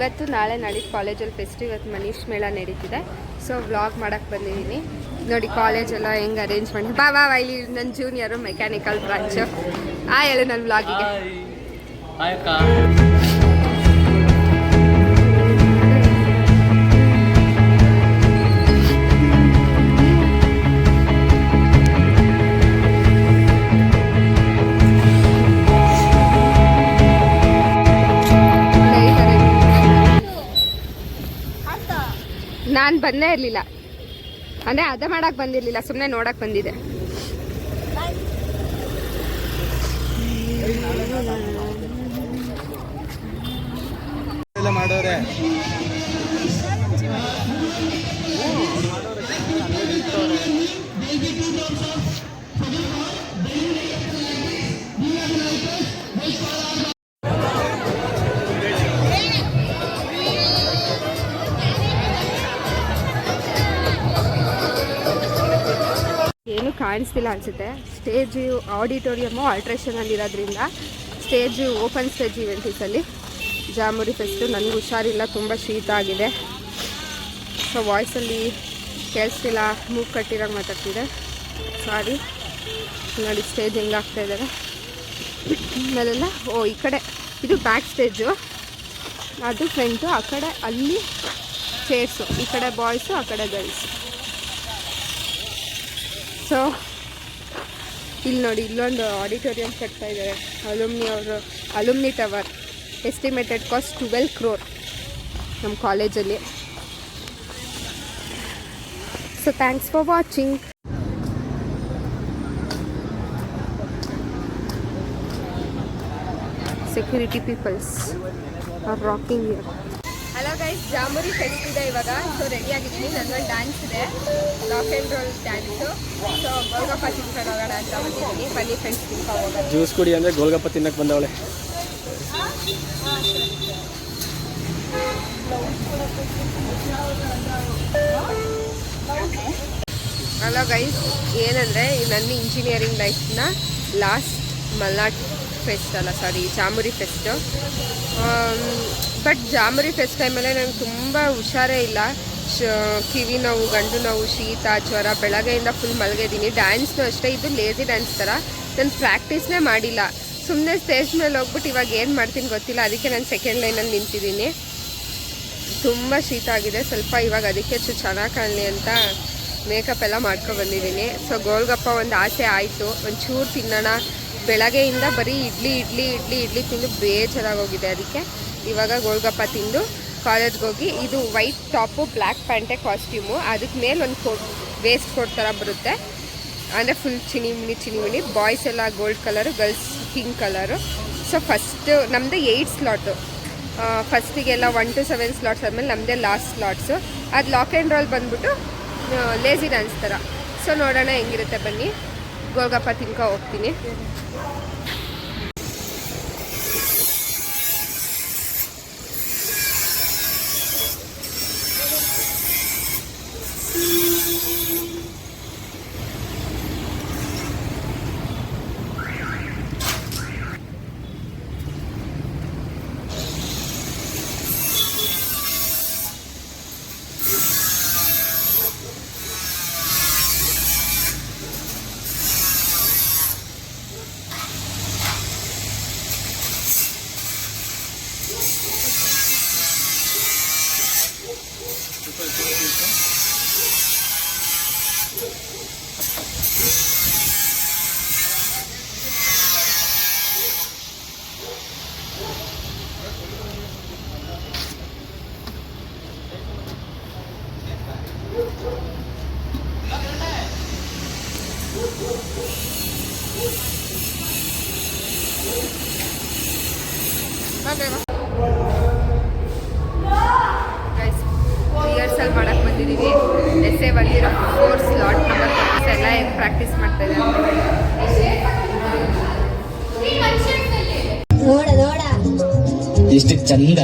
ಇವತ್ತು ನಾಳೆ ನಾಡಿದ್ದು ಕಾಲೇಜಲ್ಲಿ ಫೆಸ್ಟ್. ಇವತ್ತು ಮನೀಶ್ ಮೇಳ ನಡೀತಿದೆ, ಸೊ ವ್ಲಾಗ್ ಮಾಡೋಕ್ಕೆ ಬಂದಿದ್ದೀನಿ. ನೋಡಿ ಕಾಲೇಜೆಲ್ಲ ಹೆಂಗೆ ಅರೇಂಜ್ ಮಾಡಿ. ಬಾ ಬಾ ಇಲ್ಲಿ ನನ್ನ ಜೂನಿಯರು ಮೆಕ್ಯಾನಿಕಲ್ ಬ್ರಾಂಚು. ಹೇಳು ನನ್ನ ವ್ಲಾಗಿಗೆ. ನಾನು ಬಂದೇ ಇರಲಿಲ್ಲ, ಅಂದರೆ ಅದೇ ಮಾಡೋಕ್ಕೆ ಬಂದಿರಲಿಲ್ಲ, ಸುಮ್ಮನೆ ನೋಡೋಕ್ಕೆ ಬಂದಿದ್ದೆ. ಮಾಡೋರೆ ಏನು ಕಾಣಿಸ್ತಿಲ್ಲ ಅನಿಸುತ್ತೆ. ಸ್ಟೇಜ್ ಆಡಿಟೋರಿಯಮ್ಮು ಆಲ್ಟ್ರೇಷನಲ್ಲಿರೋದ್ರಿಂದ ಸ್ಟೇಜು ಓಪನ್ ಸ್ಟೇಜ್ ಇವೆಂಟಿಸಲ್ಲಿ ಜಾಮೂರಿ ಫೆಸ್ಟು. ನನಗೆ ಹುಷಾರಿಲ್ಲ, ತುಂಬ ಶೀತ ಆಗಿದೆ, ಸೊ ವಾಯ್ಸಲ್ಲಿ ಕೇಳಿಸ್ತಿಲ್ಲ, ಮೂಗು ಕಟ್ಟಿರೋಂಗೆ ಮಾತಾಡ್ತಿದೆ, ಸಾರಿ. ನೋಡಿ ಸ್ಟೇಜ್ ಹೆಂಗೆ ಆಗ್ತಾಯಿದ್ದಾರೆ ಆಮೇಲೆಲ್ಲ. ಈ ಕಡೆ ಇದು ಬ್ಯಾಕ್ ಸ್ಟೇಜು, ಅದು ಫ್ರಂಟು. ಆ ಕಡೆ ಅಲ್ಲಿ ಚೇರ್ಸು, ಈ ಕಡೆ ಬಾಯ್ಸು, ಆ ಕಡೆ ಗರ್ಲ್ಸು. ಸೊ ಇಲ್ಲಿ ನೋಡಿ, ಇಲ್ಲೊಂದು ಆಡಿಟೋರಿಯಂ ಕಟ್ತಾ ಇದ್ದಾರೆ alumni tower. Estimated cost 12 crore ನಮ್ಮ ಕಾಲೇಜಲ್ಲಿ. So thanks for watching. Security peoples are rocking here. Hello guys, Jamboree fest ಇದೆ ಇವಾಗ. ಸೊ ರೆಡಿ ಆಗಿದ್ದೀನಿ, ನನ್ನೊಂದು ಡ್ಯಾನ್ಸ್ ಇದೆ, rock and roll dance. So golgappa ತಿನ್ಕೊಂಡು ಹೋಗೋಣ ಅಂತ ಬಂದಿದ್ದೀನಿ. ಬನ್ನಿ ಫ್ರೆಂಡ್ಸ್, ತಿನ್ಕೊಂಡು ಹೋಗೋಣ. ಜ್ಯೂಸ್ ಕುಡಿ ಅಂದರೆ ಗೋಲ್ಗಪ್ಪ ತಿನ್ನಕ್ಕೆ ಬಂದವಳೆ. ಹಲೋ ಗೈಸ್, ಏನಂದರೆ ನನ್ನ ಇಂಜಿನಿಯರಿಂಗ್ ಲೈಫ್ನ ಲಾಸ್ಟ್ ಮಲ್ನಾಡ್ ಫೆಸ್ಟ್ ಅಲ್ಲ, ಸಾರಿ ಜಾಮೂರಿ ಫೆಸ್ಟು. ಬಟ್ ಜಾಮೂರಿ ಫೆಸ್ಟ್ ಟೈಮಲ್ಲೇ ನನಗೆ ತುಂಬ ಹುಷಾರೇ ಇಲ್ಲ. ಕಿವಿ ನೋವು, ಗಂಡು ನೋವು, ಶೀತ, ಜ್ವರ, ಬೆಳಗ್ಗೆಯಿಂದ ಫುಲ್ ಮಲಗಿದ್ದೀನಿ. ಡ್ಯಾನ್ಸ್ನೂ ಅಷ್ಟೇ, ಇದು ಲೇಸಿ ಡ್ಯಾನ್ಸ್ ಥರ. ನಾನು ಪ್ರಾಕ್ಟೀಸ್ನೇ ಮಾಡಿಲ್ಲ, ಸುಮ್ಮನೆ ಸ್ಟೇಜ್ ಮೇಲೆ ಹೋಗ್ಬಿಟ್ಟು ಇವಾಗ ಏನು ಮಾಡ್ತೀನಿ ಗೊತ್ತಿಲ್ಲ. ಅದಕ್ಕೆ ನಾನು ಸೆಕೆಂಡ್ ಲೈನಲ್ಲಿ ನಿಂತಿದ್ದೀನಿ. ತುಂಬ ಶೀತ ಆಗಿದೆ ಸ್ವಲ್ಪ. ಇವಾಗ ಅದಕ್ಕೆ ಚೆನ್ನಾಗಿ ಕಾಣಲಿ ಅಂತ ಮೇಕಪ್ ಎಲ್ಲ ಮಾಡ್ಕೊಬಂದಿದ್ದೀನಿ. ಸೊ ಗೋಲ್ಗಪ್ಪ ಒಂದು ಆಸೆ ಆಯಿತು, ಒಂಚೂರು ತಿನ್ನೋಣ. ಬೆಳಗ್ಗೆಯಿಂದ ಬರೀ ಇಡ್ಲಿ ತಿಂದು ಬೇಜಾರಾಗೋಗಿದೆ. ಅದಕ್ಕೆ ಇವಾಗ ಗೋಲ್ಗಪ್ಪ ತಿಂದು ಕಾಲೇಜ್ಗೆ ಹೋಗಿ, ಇದು ವೈಟ್ ಟಾಪು ಬ್ಲ್ಯಾಕ್ ಪ್ಯಾಂಟೆ ಕಾಸ್ಟ್ಯೂಮು, ಅದಕ್ಕೆ ಮೇಲೆ ಒಂದು ವೇಸ್ಟ್ ಕೋಟ್ ಥರ ಬರುತ್ತೆ, ಅಂದರೆ ಫುಲ್ ಚಿನಿಮಿನಿ. ಬಾಯ್ಸ್ ಎಲ್ಲ gold colour, girls pink colour. So first ನಮ್ಮದು 8 ಸ್ಲಾಟು. ಫಸ್ಟಿಗೆಲ್ಲ 1 to 7 ಸ್ಲಾಟ್ಸ್ ಆದಮೇಲೆ ನಮ್ಮದೇ ಲಾಸ್ಟ್ ಸ್ಲಾಟ್ಸು. ಅದು ಲಾಕ್ ಆ್ಯಂಡ್ ರೋಲ್ ಬಂದ್ಬಿಟ್ಟು ಲೇಸಿ ಡ್ಯಾನ್ಸ್ ಥರ. ಸೊ ನೋಡೋಣ ಹೆಂಗಿರುತ್ತೆ, ಬನ್ನಿ ಗೋಲ್ಗಪ್ಪ ತಿನ್ಕೊ ಹೋಗ್ತೀನಿ. ರಿಹರ್ಸಲ್ ಮಾಡಕ್ಕೆ ಬಂದಿದ್ದೀವಿ. ಎಸ್ಸೆ ಬಂದಿರೋ 4 ಸ್ಲಾಟ್ ನಂಬರ್ ಎಲ್ಲ ಹೆಂಗೆ ಪ್ರಾಕ್ಟೀಸ್ ಮಾಡ್ತಾ ಇದ್ದಾರೆ. ಎಷ್ಟು ಚಂದ.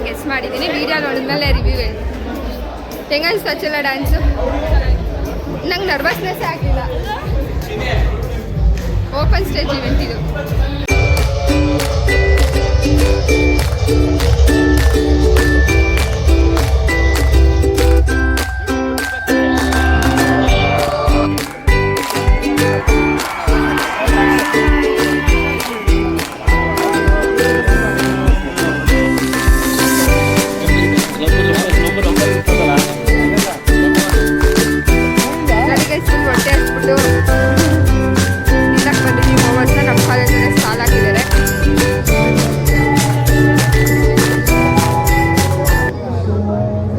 ಗೆಸ್ ಮಾಡಿದ್ದೀನಿ. ವಿಡಿಯೋ ನೋಡಿದ್ಮೇಲೆ ರಿವ್ಯೂ ಹೇಳಿ. ಹೆಂಗ ಅನಿಸ್ತು ಅಚ್ಚಲ್ಲ ಡ್ಯಾನ್ಸು? ನಂಗೆ ನರ್ವಸ್ನೆಸ್ಸೇ ಆಗಿಲ್ಲ. ಓಪನ್ ಸ್ಟೇಜ್ ಇವೆಂಟ್ ಇದು. ಹೊಟ್ಟೆ ಹಚ್ಬಿಟ್ಟು ತಿನ್ನಕ್ಕೆ ಬಂದಿದ್ದೀವಿ. ಮೂವತ್ತ ನಮ್ಮ ಕಾಲೇಜಲ್ಲೇ ಸ್ಟಾಲ್ ಆಗಿದ್ದಾರೆ.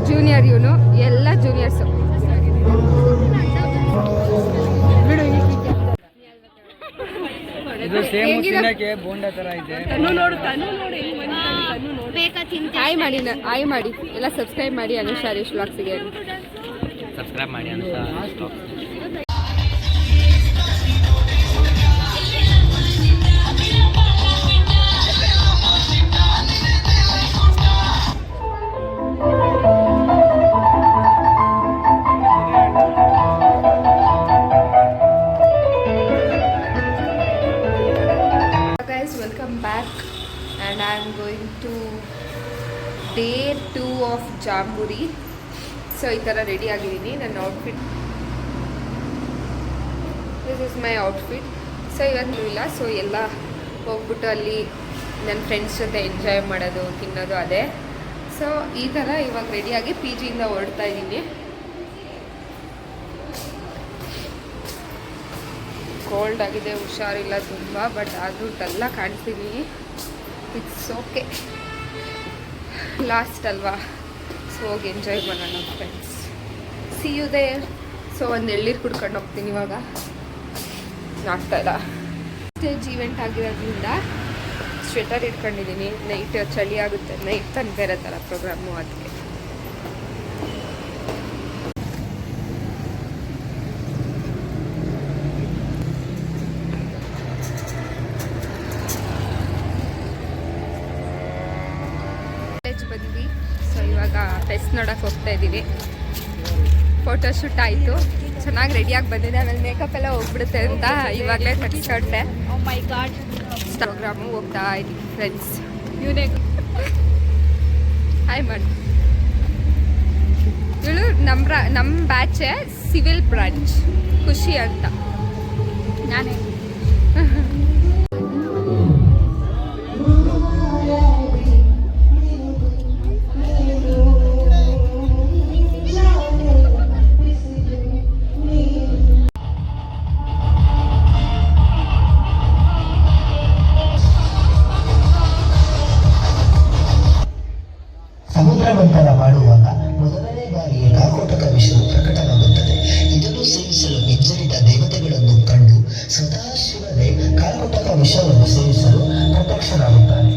ಜೂನಿಯರ್ ಇವನು, ಎಲ್ಲ ಜೂನಿಯರ್ಸು. ಆಯ್ ಮಾಡಿ ಎಲ್ಲ ಸಬ್ಸ್ಕ್ರೈಬ್ ಮಾಡಿ ಅನುಷ್ ಹರೀಶ್ ವ್ಲಾಗ್ಸಿಗೆ. ಸಬ್ಸ್ಕ್ರೈಬ್ ಮಾಡಿ Anusha. Guys, welcome back and I am going to day 2 of Jamburi. So ಈ ಥರ ರೆಡಿ ಆಗಿದ್ದೀನಿ. ನನ್ನ outfit, this is my outfit. So ಇವತ್ತು ಇಲ್ಲ, ಸೊ ಎಲ್ಲ ಹೋಗ್ಬಿಟ್ಟು ಅಲ್ಲಿ ನನ್ನ ಫ್ರೆಂಡ್ಸ್ ಜೊತೆ ಎಂಜಾಯ್ ಮಾಡೋದು, ತಿನ್ನೋದು ಅದೇ. ಸೊ ಈ ಥರ ಇವಾಗ ರೆಡಿಯಾಗಿ ಪಿ ಜಿಯಿಂದ ಹೊರಡ್ತಾ ಇದ್ದೀನಿ. ಕೋಲ್ಡ್ ಆಗಿದೆ, ಹುಷಾರಿಲ್ಲ ತುಂಬ, ಬಟ್ ಆದರೂ ಎಲ್ಲ ಕಾಣಿಸ್ತಿದ್ದೀನಿ. ಇಟ್ಸ್ ಓಕೆ, ಲಾಸ್ಟ್ ಅಲ್ವಾ, ಸೊ ಹೋಗಿ ಎಂಜಾಯ್ ಮಾಡೋಣ friends. See you there. So ಒಂದು ಎಳ್ಳೀರು ಕುಡ್ಕೊಂಡು ಹೋಗ್ತೀನಿ ಇವಾಗ. ಆಗ್ತಾಯಿಲ್ಲ, ಸ್ಟೇಜ್ ಈವೆಂಟ್ ಆಗಿರೋದ್ರಿಂದ ಸ್ವೆಟರ್ ಇಟ್ಕೊಂಡಿದ್ದೀನಿ. ನೈಟ್ ಚಳಿ ಆಗುತ್ತೆ, ನೈಟ್ ತನಕ ಇರೋ ಥರ ಪ್ರೋಗ್ರಾಮು, ಅದಕ್ಕೆ. ಬಂದ್ವಿ. ಸೊ ಇವಾಗ ಫೆಸ್ಟ್ ನೋಡೋಕೆ ಹೋಗ್ತಾ ಇದ್ದೀವಿ. ಫೋಟೋಶೂಟ್ ಆಯಿತು, ಚೆನ್ನಾಗಿ ರೆಡಿಯಾಗಿ ಬಂದಿದೆ. ಆಮೇಲೆ ಮೇಕಪ್ ಎಲ್ಲ ಹೋಗ್ಬಿಡುತ್ತೆ ಅಂತ ಇವಾಗಲೇ ತಗ್ಸ್ಕೊಂಡೆ. ಪ್ರೋಗ್ರಾಮು ಹೋಗ್ತಾ ಇದ್ದೀವಿ ಫ್ರೆಂಡ್ಸ್. ಇವನೇ ಹಾಯ್ ಮಾಡಿ. ಇವಳು ನಮ್ಮ ಬ್ಯಾಚೆ ಸಿವಿಲ್ ಬ್ರಾಂಚ್, ಖುಷಿ ಅಂತ. ನಾನೇ ಮಂಥನ ಮಾಡುವಾಗ ಮೊದಲನೇ ಬಾರಿಗೆ ಕಾಕೋಟಕ ವಿಷವು ಪ್ರಕಟವಾಗುತ್ತದೆ. ಇದನ್ನು ಸೇವಿಸಲು ಹಿಂಜರಿದ ದೇವತೆಗಳನ್ನು ಕಂಡು ಸ್ವತಃ ಶಿವನೇ ಕಾಕೋಟಕ ವಿಷವನ್ನು ಸೇವಿಸಲು ಪ್ರತ್ಯಕ್ಷರಾಗುತ್ತಾನೆ.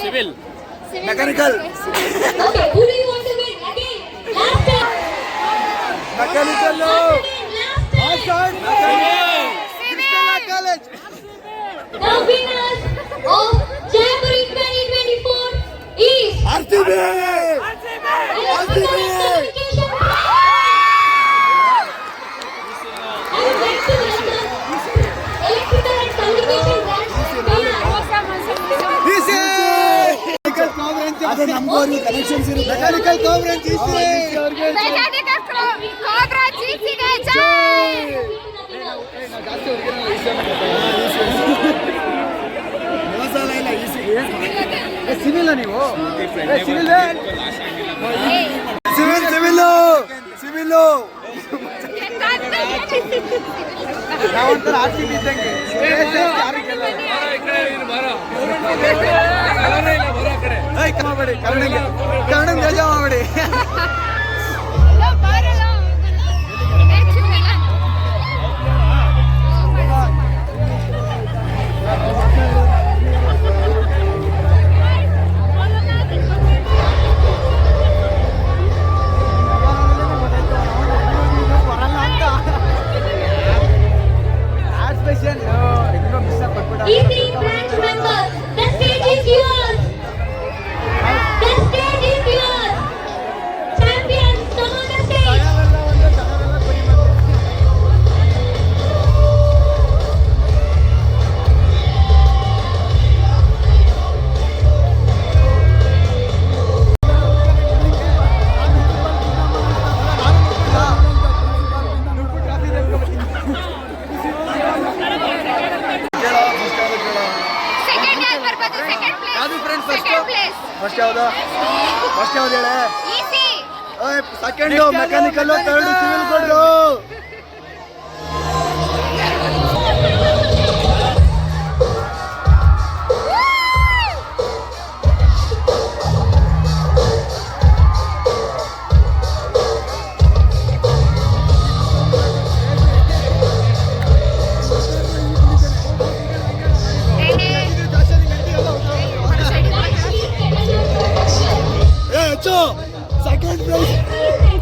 Civil mechanical mechanical college. The winners of Jamboree 2024 is RCB. Mechanical mechanical ಮಸಾಲ ಇಲ್ಲ ಸಿವಿಲ್ ನೀವು ಸಿವಿಲ್ ಸಿವಿಲ್ ಸಿವಿಲ್ ಸಿವಿಲ್ ನಾವಂತರ ಆರ್ಸಿ ಇದ್ದಂಗೆ ಕನ್ನಡ ಬೇಜ ಮಾಡಬೇಡಿ Easy branch members, the stage is yours. The stage is yours. Champions, come on the stage. ಯಾವ್ದು friend first ಯಾವ್ದು ಹೇಳೆ ಸೆಕೆಂಡ್ ಮೆಕ್ಯಾನಿಕಲ್ ಥರ್ಡ್ ಸಿವಿಲ್ ಕೊಡ್ರು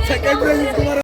ಸೆಕೆಂಡ್ ಪ್ರೈಸ್ ಕುಮಾರ್